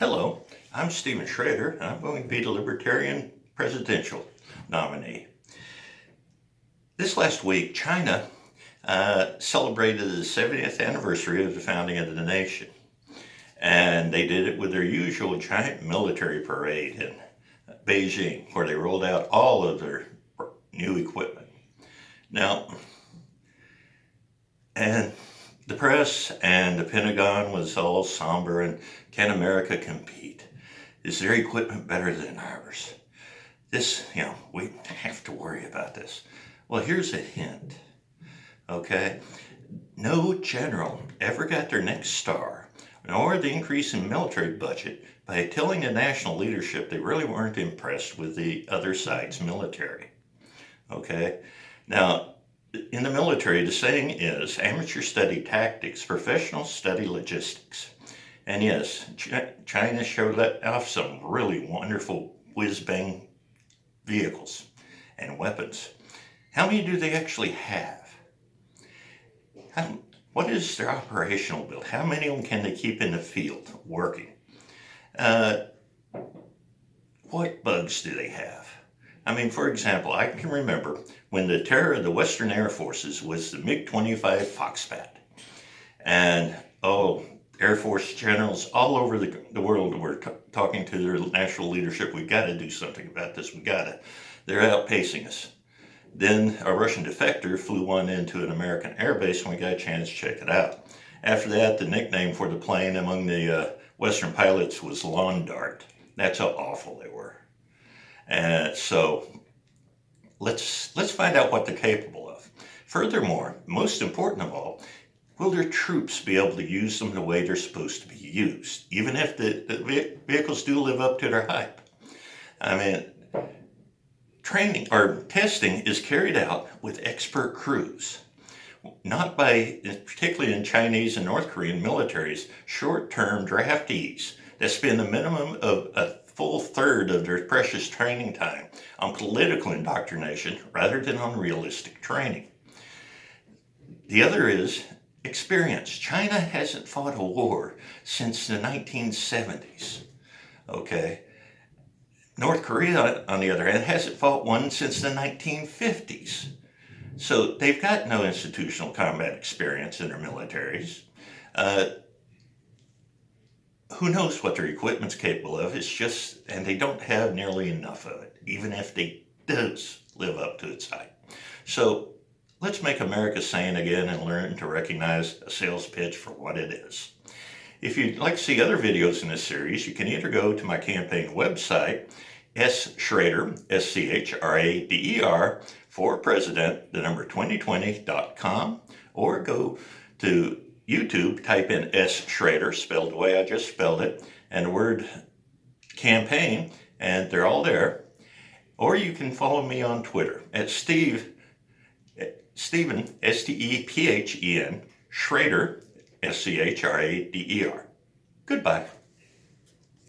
Hello, I'm Stephen Sschrader, and I'm going to be the Libertarian presidential nominee. This last week, China celebrated the 70th anniversary of the founding of the nation. And they did it with their usual giant military parade in Beijing, where they rolled out all of their new equipment. Now, and the press and the Pentagon was all somber and can America compete? Is their equipment better than ours? We have to worry about this. Well, here's a hint, okay? No general ever got their next star, nor the increase in military budget by telling the national leadership they really weren't impressed with the other side's military, okay? Now, in the military, the saying is, amateur study tactics, professionals study logistics. And yes, China showed off some really wonderful whiz-bang vehicles and weapons. How many do they actually have? What is their operational build? How many of them can they keep in the field working? What bugs do they have? I mean, for example, I can remember when the terror of the Western Air Forces was the MiG-25 Foxbat. And, Air Force generals all over the world were talking to their national leadership, we got to do something about this, they're outpacing us. Then a Russian defector flew one into an American airbase and we got a chance to check it out. After that, the nickname for the plane among the Western pilots was Lawn Dart. That's how awful they were. And so let's find out what they're capable of. Furthermore, most important of all, will their troops be able to use them the way they're supposed to be used, even if the vehicles do live up to their hype? I mean, training or testing is carried out with expert crews, not by, particularly in Chinese and North Korean militaries, short-term draftees that spend a minimum of a full third of their precious training time on political indoctrination rather than on realistic training. The other is experience. China hasn't fought a war since the 1970s, okay? North Korea, on the other hand, hasn't fought one since the 1950s. So they've got no institutional combat experience in their militaries. Who knows what their equipment's capable of? And they don't have nearly enough of it, even if they does live up to its hype. So let's make America sane again and learn to recognize a sales pitch for what it is. If you'd like to see other videos in this series, you can either go to my campaign website, Sschrader, Schrader, for president, 2020.com, or go to YouTube, type in S. Sschrader, spelled the way I just spelled it, and the word campaign, and they're all there. Or you can follow me on Twitter at Stephen, Stephen, Schrader, Schrader. Goodbye.